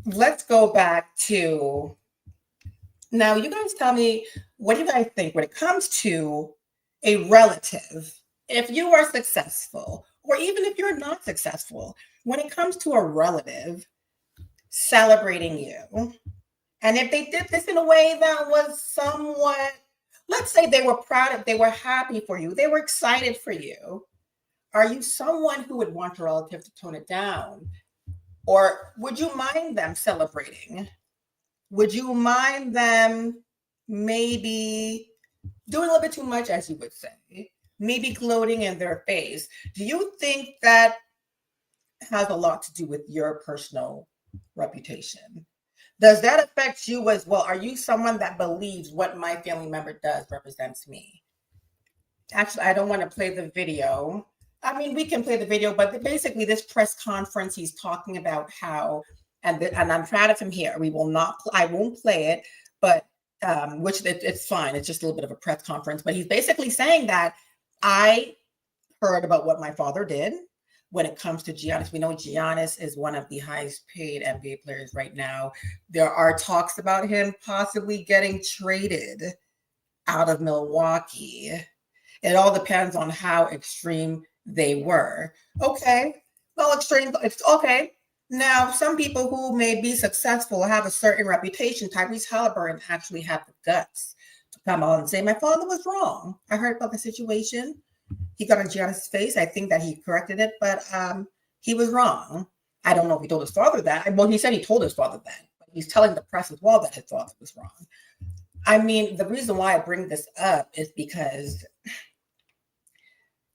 let's go back to, now you guys tell me, what do you guys think when it comes to a relative? If you are successful, or even if you're not successful, when it comes to a relative celebrating you, and if they did this in a way that was somewhat, let's say they were proud of, they were happy for you, they were excited for you, are you someone who would want your relative to tone it down? Or would you mind them celebrating? Would you mind them maybe doing a little bit too much, as you would say, maybe gloating in their face? Do you think that has a lot to do with your personal reputation? Does that affect you as well? Are you someone that believes what my family member does represents me? Actually, I don't want to play the video. I mean, we can play the video, but basically this press conference, he's talking about how, and I'm proud of him here. We will not, I won't play it, but it's fine. It's just a little bit of a press conference, but he's basically saying that I heard about what my father did when it comes to Giannis. We know Giannis is one of the highest paid NBA players right now. There are talks about him possibly getting traded out of Milwaukee. It all depends on how extreme they were. Okay, well, extreme, it's okay. Now, some people who may be successful have a certain reputation. Tyrese Halliburton actually had the guts to come out and say, my father was wrong. I heard about the situation. He got in Giannis' face. I think that he corrected it, but he was wrong. I don't know if he told his father that. Well, he said he told his father that. But he's telling the press as well that his father was wrong. I mean, the reason why I bring this up is because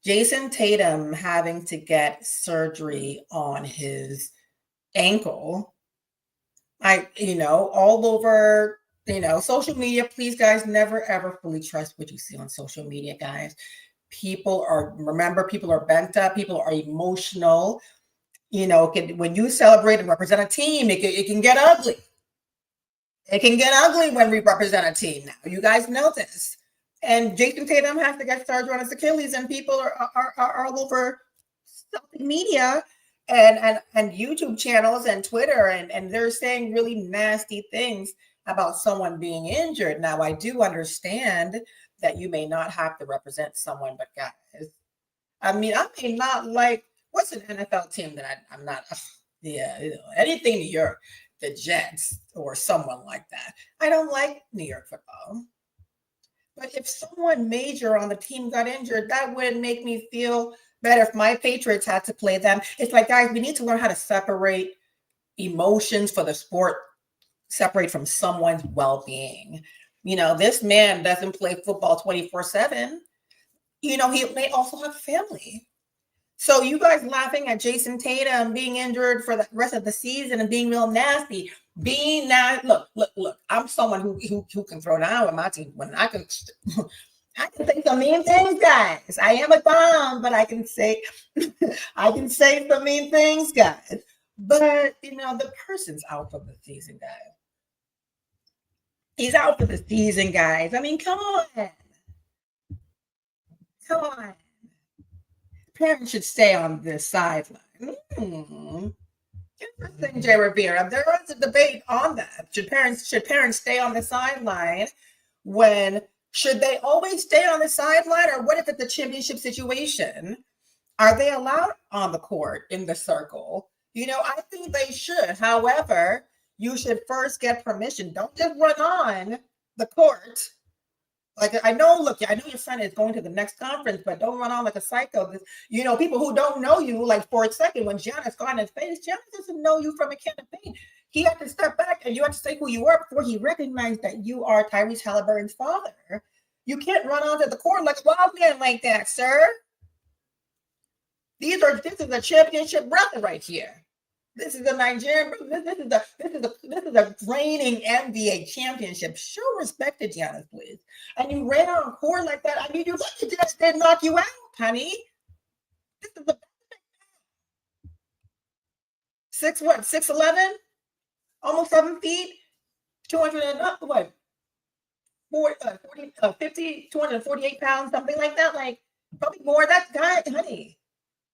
Jason Tatum having to get surgery on his ankle, all over, social media. Please, guys, never ever fully trust what you see on social media, guys. People are bent up. People are emotional. When you celebrate and represent a team, it can get ugly. It can get ugly when we represent a team. Now, you guys know this. And Jason Tatum has to get surgery on his Achilles, and people are all over social media and YouTube channels and Twitter, and they're saying really nasty things about someone being injured. Now, I do understand that you may not have to represent someone, but guys, I mean, I may not like, what's an NFL team that I'm not, anything New York, the Jets or someone like that. I don't like New York football. But if someone major on the team got injured, that would make me feel better if my Patriots had to play them. It's like, guys, we need to learn how to separate emotions for the sport, separate from someone's well-being. This man doesn't play football 24/7. He may also have family. So you guys laughing at Jason Tatum being injured for the rest of the season and being real nasty. Look. I'm someone who can throw down with my team when I can say some mean things, guys. I am a bomb, but I can say some mean things, guys. But the person's out for the season, guys. He's out for the season, guys. I mean, come on. Parents should stay on the sideline. Interesting, Jay Rivera. There was a debate on that. Should parents stay on the sideline should they always stay on the sideline, or what if it's a championship situation? Are they allowed on the court in the circle? I think they should. However, you should first get permission. Don't just run on the court. Like, I know your son is going to the next conference, but don't run on like a psycho. People who don't know you, like for a second, when Giannis got in his face, Giannis doesn't know you from a can of paint. He had to step back and you had to say who you were before he recognized that you are Tyrese Halliburton's father. You can't run onto the court like a wild man like that, sir. This is a championship brother right here. This is the Nigerian. This is a reigning NBA championship. Show respect to Giannis, please. And you ran on court like that. I mean, you just did knock you out, honey. This is the 6'11", almost 7 feet, 200 and up, what? 248 pounds, something like that. Like probably more. That guy, honey.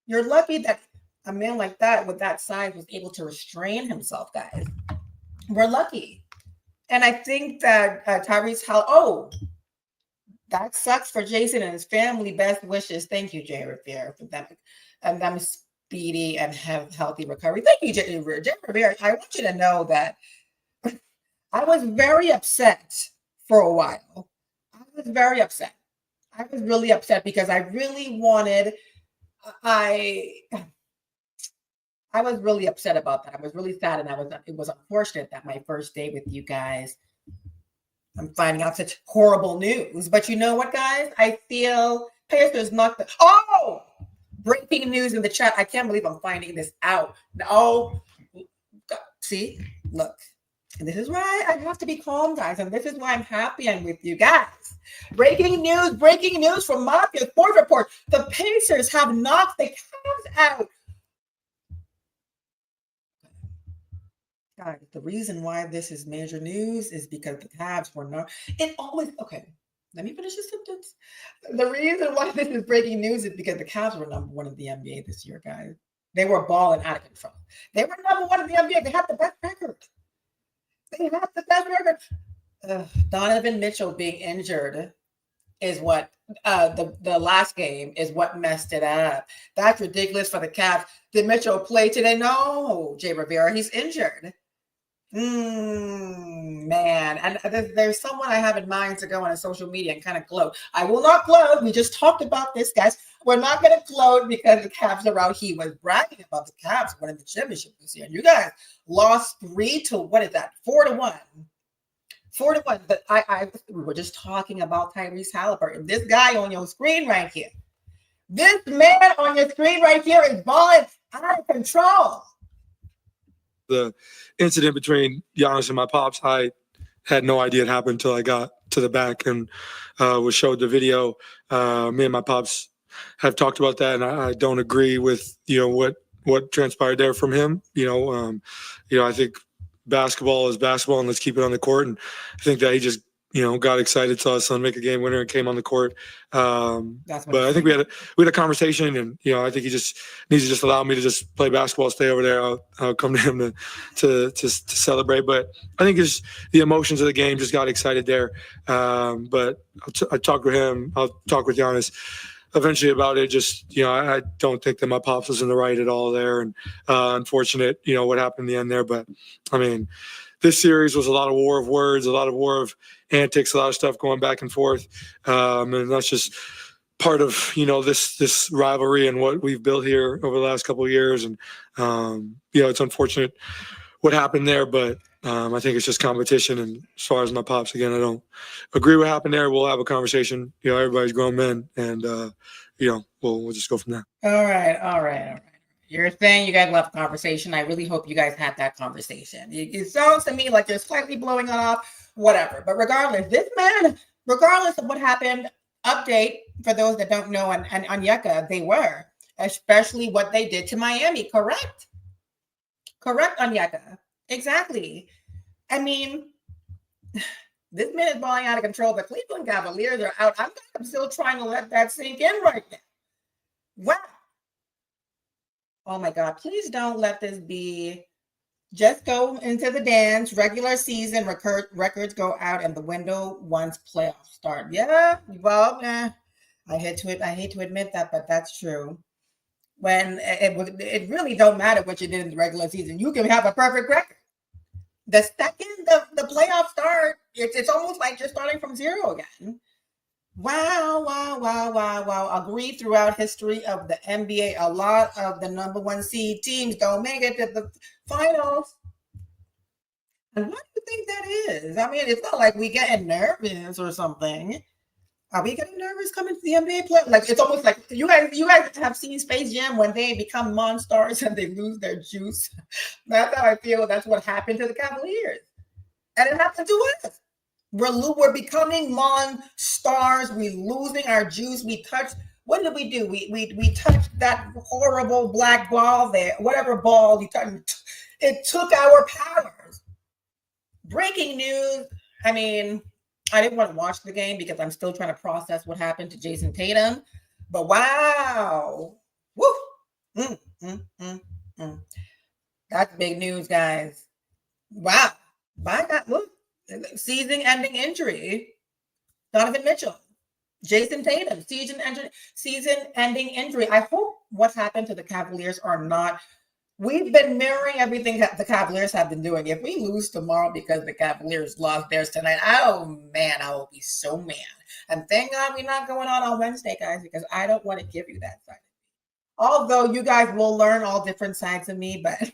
You're lucky that a man like that with that size was able to restrain himself, guys. We're lucky. And I think that Tyrese that sucks for Jason and his family. Best wishes. Thank you, Jay Rivera, for them and them speedy and healthy recovery. Thank you, Jay Rivera. I want you to know that I was very upset for a while. I was very upset. I was really upset because I really wanted. I was really upset about that. I was really sad, and it was unfortunate that my first day with you guys, I'm finding out such horrible news. But you know what, guys? I feel Pacers knocked breaking news in the chat. I can't believe I'm finding this out. Oh, see, look. And this is why I have to be calm, guys. And this is why I'm happy I'm with you guys. Breaking news from Mafia Sports Report. The Pacers have knocked the Cavs out. Guys, the reason why this is major news is because the Cavs were not. Okay, let me finish this sentence. The reason why this is breaking news is because the Cavs were number one in the NBA this year, guys. They were balling out of control. They were number one in the NBA. They had the best record. They have the best record. Donovan Mitchell being injured is what the last game is what messed it up. That's ridiculous for the Cavs. Did Mitchell play today? No, Jay Rivera, he's injured. Man, and there's someone I have in mind to go on social media and kind of gloat. I will not gloat. We just talked about this, guys. We're not going to gloat because the Cavs are out. He was bragging about the Cavs winning the championship this year. And you guys lost 4-1. 4-1. But we were just talking about Tyrese Halliburton. This guy on your screen right here. This man on your screen right here is balling out of control. The incident between Giannis and my pops, I had no idea it happened until I got to the back and was showed the video. Me and my pops have talked about that, and I don't agree with what transpired there from him. I think basketball is basketball, and let's keep it on the court. And I think that he just got excited, saw his son make a game winner, and came on the court. But I think we had a conversation, and I think he just needs to just allow me to just play basketball, stay over there. I'll come to him to celebrate. But I think it's the emotions of the game just got excited there. But I talked with him. I'll talk with Giannis eventually about it. Just I don't think that my pops was in the right at all there, and unfortunate what happened in the end there. But I mean, this series was a lot of war of words, a lot of war of antics, a lot of stuff going back and forth, and that's just part of this rivalry and what we've built here over the last couple of years. And it's unfortunate what happened there, but I think it's just competition. And as far as my pops, again, I don't agree what happened there. We'll have a conversation. Everybody's grown men, and we'll just go from there. All right. You're saying you guys left the conversation. I really hope you guys had that conversation. It sounds to me like you're slightly blowing it off, whatever. But regardless, this man, regardless of what happened, update for those that don't know, and Onyeka, they were, especially what they did to Miami. Correct, Onyeka. Exactly. I mean, this man is balling out of control. The Cleveland Cavaliers are out. I'm still trying to let that sink in right now. Wow. Oh my God, please don't let this be. Just go into the dance, regular season, records go out and the window once playoffs start. Yeah, well, I hate to admit that, but that's true. When it really don't matter what you did in the regular season. You can have a perfect record. The second the playoffs start, it's almost like you're starting from zero again. Wow. Agree throughout history of the NBA, a lot of the number one seed teams don't make it to the finals. And what do you think that is? I mean, it's not like we getting nervous or something. Are we getting nervous coming to the NBA play? Like it's almost like you guys have seen Space Jam when they become monsters and they lose their juice. That's how I feel. That's what happened to the Cavaliers, and it happened to us. We're becoming monsters. We're losing our juice. We touched. What did we do? We touched that horrible black ball there. Whatever ball you touched, it took our powers. Breaking news. I mean, I didn't want to watch the game because I'm still trying to process what happened to Jason Tatum. But wow, woo, mm, mm, mm, mm. That's big news, guys. Wow, by that look. Season-ending injury. Donovan Mitchell, Jason Tatum, season-ending injury. I hope what happened to the Cavaliers are not. We've been mirroring everything that the Cavaliers have been doing. If we lose tomorrow because the Cavaliers lost theirs tonight, oh man, I will be so mad. And thank God we're not going on Wednesday, guys, because I don't want to give you that side. Although you guys will learn all different sides of me, but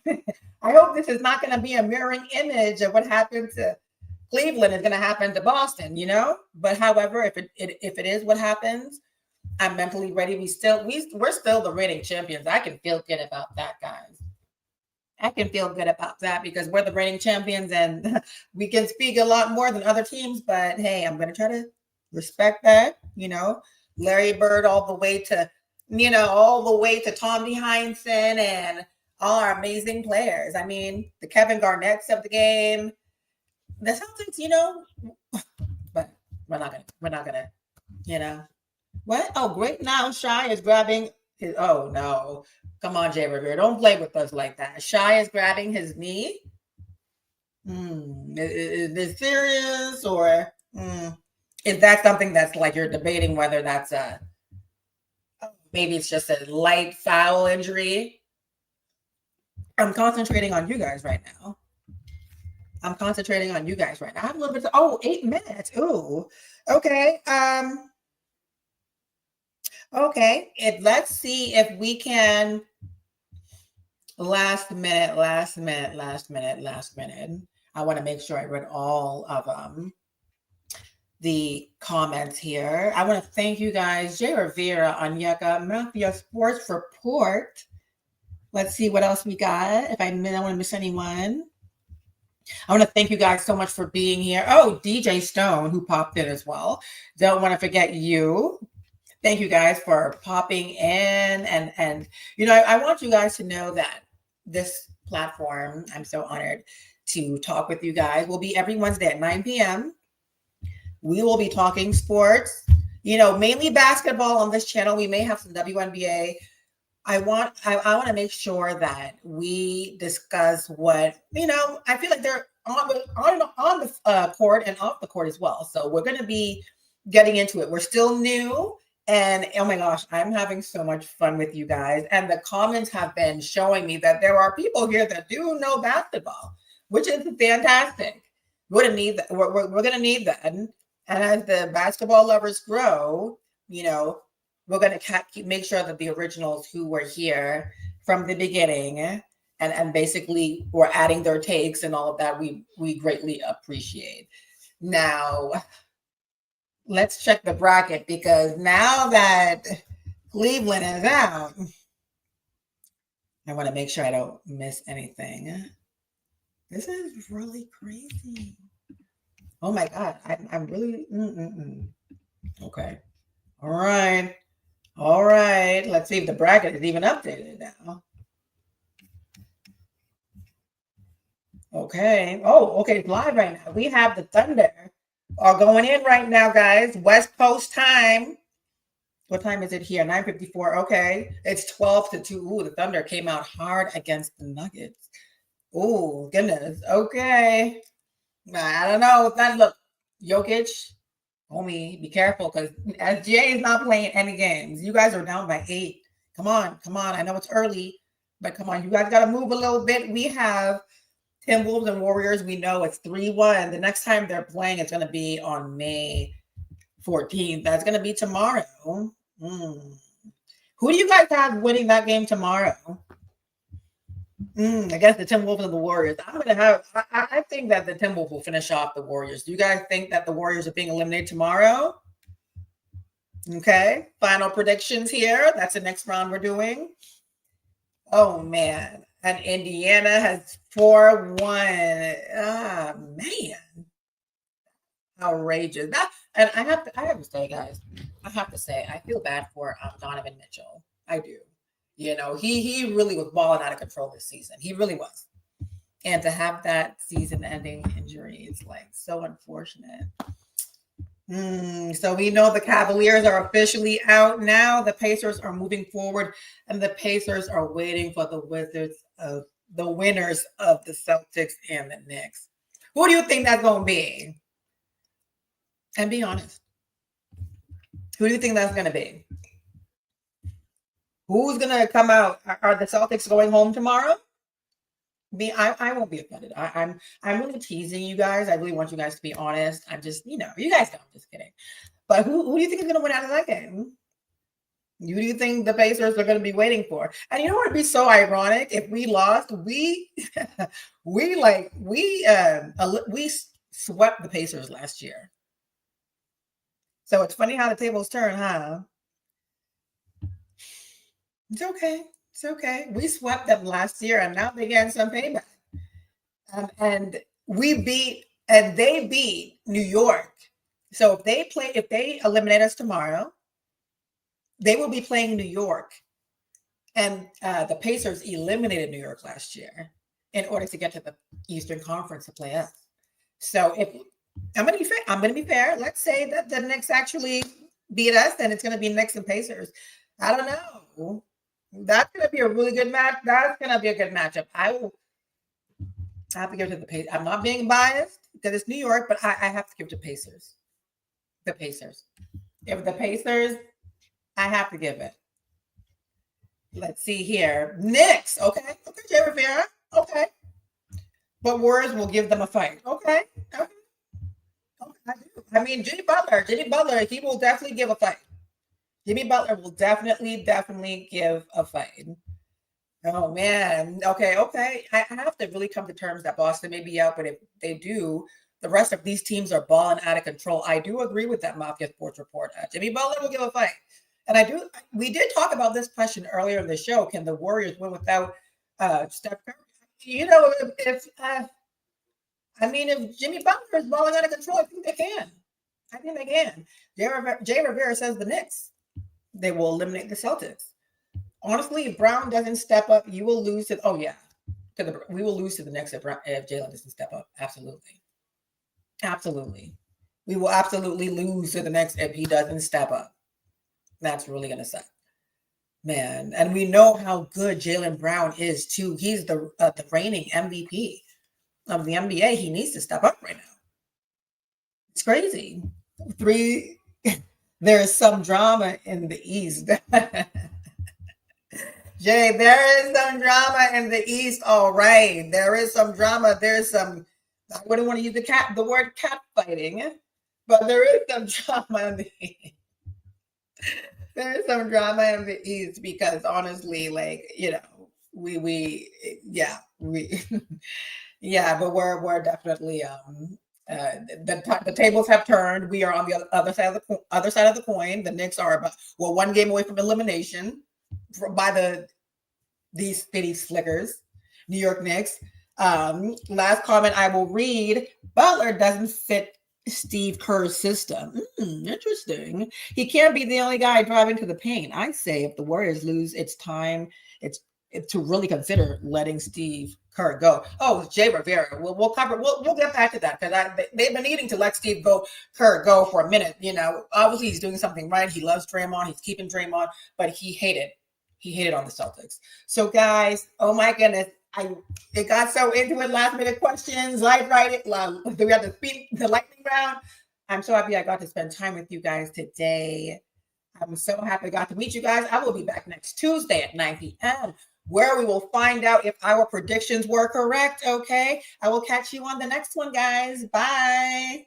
I hope this is not going to be a mirroring image of what happened to Cleveland is going to happen to Boston, you know. But however, if it is what happens, I'm mentally ready. We're still the reigning champions. I can feel good about that, guys. I can feel good about that because we're the reigning champions and we can speak a lot more than other teams. But hey, I'm going to try to respect that. You know, Larry Bird all the way to Tommy Heinsohn and all our amazing players. I mean, the Kevin Garnett's of the game. The Celtics, you know, but we're not gonna, you know. What? Oh, great! Now Shy is grabbing his. Oh no! Come on, Jay Rivera, don't play with us like that. Shy is grabbing his knee. Is this serious or is that something that's like you're debating whether that's maybe it's just a light foul injury? I'm concentrating on you guys right now. I have a little bit. 8 minutes. Ooh. Okay. Okay. Let's see if we can. Last minute. I want to make sure I read all of the comments here. I want to thank you guys, Jay Rivera, Anyeka, Mafia Sports Report. Let's see what else we got. If I don't want to miss anyone. I want to thank you guys so much for being here. Oh, DJ Stone, who popped in as well. Don't want to forget you. Thank you guys for popping in. And you know, I want you guys to know that this platform, I'm so honored to talk with you guys, will be every Wednesday at 9 p.m. We will be talking sports, you know, mainly basketball on this channel. We may have some WNBA. I want to make sure that we discuss what, you know, I feel like they're on the court and off the court as well. So we're going to be getting into it. We're still new. And oh my gosh, I'm having so much fun with you guys. And the comments have been showing me that there are people here that do know basketball, which is fantastic. We're going to need that. We're going to need that. And as the basketball lovers grow, you know, we're going to make sure that the originals who were here from the beginning and basically were adding their takes and all of that, we greatly appreciate. Now, let's check the bracket because now that Cleveland is out, I want to make sure I don't miss anything. This is really crazy. Oh my God. I'm really, Okay. All right. Let's see if the bracket is even updated now. Okay. Oh, okay. It's live right now. We have the Thunder are going in right now, guys. West Coast time. What time is it here? 9:54. Okay. It's 12-2. Ooh, the Thunder came out hard against the Nuggets. Oh, goodness. Okay. I don't know. Look, Jokic, homie, be careful because SGA is not playing any games. You guys are down by 8. Come on. I know it's early, but come on. You guys got to move a little bit. We have Timberwolves and Warriors. We know it's 3-1. The next time they're playing, it's going to be on May 14th. That's going to be tomorrow. Who do you guys have winning that game tomorrow? I guess the Timberwolves and the Warriors. I think that the Timberwolves will finish off the Warriors. Do you guys think that the Warriors are being eliminated tomorrow? Okay, final predictions here. That's the next round we're doing. Oh man, and Indiana has 4-1. Ah man, outrageous. That and I have to say, guys, I have to say, I feel bad for Donovan Mitchell. I do. You know, he really was balling out of control this season. He really was. And to have that season-ending injury, it's like so unfortunate. So we know the Cavaliers are officially out now. The Pacers are moving forward, and the Pacers are waiting for the winners of the Celtics and the Knicks. Who do you think that's going to be? And be honest. Who do you think that's going to be? Who's going to come out? Are the Celtics going home tomorrow? I won't be offended. I'm really teasing you guys. I really want you guys to be honest. I'm just, you guys know, I'm just kidding. But who do you think is going to win out of that game? Who do you think the Pacers are going to be waiting for? And you know what would be so ironic? If we lost, we swept the Pacers last year. So it's funny how the tables turn, huh? It's okay. It's okay. We swept them last year, and now they're getting some payback. And they beat New York. So if they eliminate us tomorrow, they will be playing New York. And the Pacers eliminated New York last year in order to get to the Eastern Conference to play us. So if I'm going to be fair. Let's say that the Knicks actually beat us, then it's going to be Knicks and Pacers. I don't know. That's going to be a really good match. That's going to be a good matchup. I have to give it to the Pacers. I'm not being biased because it's New York, but I have to give it to Pacers. The Pacers. If the Pacers, I have to give it. Let's see here. Knicks. Okay, Jay Rivera. Okay. But Warriors will give them a fight. Okay. I mean, Jimmy Butler, he will definitely give a fight. Jimmy Butler will definitely give a fight. Oh, man. Okay. I have to really come to terms that Boston may be out, but if they do, the rest of these teams are balling out of control. I do agree with that Mafia Sports report. Jimmy Butler will give a fight. And we did talk about this question earlier in the show. Can the Warriors win without Steph Curry? You know, if Jimmy Butler is balling out of control, I think they can. Jay Rivera says the Knicks. They will eliminate the Celtics. Honestly, if Brown doesn't step up, you will lose to. Oh yeah, we will lose to the Knicks if Jalen doesn't step up. Absolutely, we will absolutely lose to the Knicks if he doesn't step up. That's really gonna suck, man. And we know how good Jaylen Brown is too. He's the reigning MVP of the NBA. He needs to step up right now. It's crazy. There is some drama in the East. Jay, there is some drama in the East. All right. There is some drama. There's some, I wouldn't want to use the word cat fighting, but there is some drama in the East. There is some drama in the East because honestly, but we're definitely the tables have turned. We are on the other side of the coin. The Knicks are one game away from elimination by these city slickers, New York Knicks. Last comment I will read: Butler doesn't fit Steve Kerr's system. Interesting. He can't be the only guy driving to the paint. I say if the Warriors lose, it's time. It's to really consider letting Steve Kerr go. Oh, Jay Rivera. We'll cover. We'll get back to that because they've been needing to let Kerr go for a minute. You know, obviously he's doing something right. He loves Draymond. He's keeping Draymond, but he hated on the Celtics. So guys, oh my goodness, it got so into it. Last minute questions, live writing. We had the lightning round. I'm so happy I got to spend time with you guys today. I'm so happy I got to meet you guys. I will be back next Tuesday at 9 p.m. where we will find out if our predictions were correct. Okay. I will catch you on the next one, guys. Bye.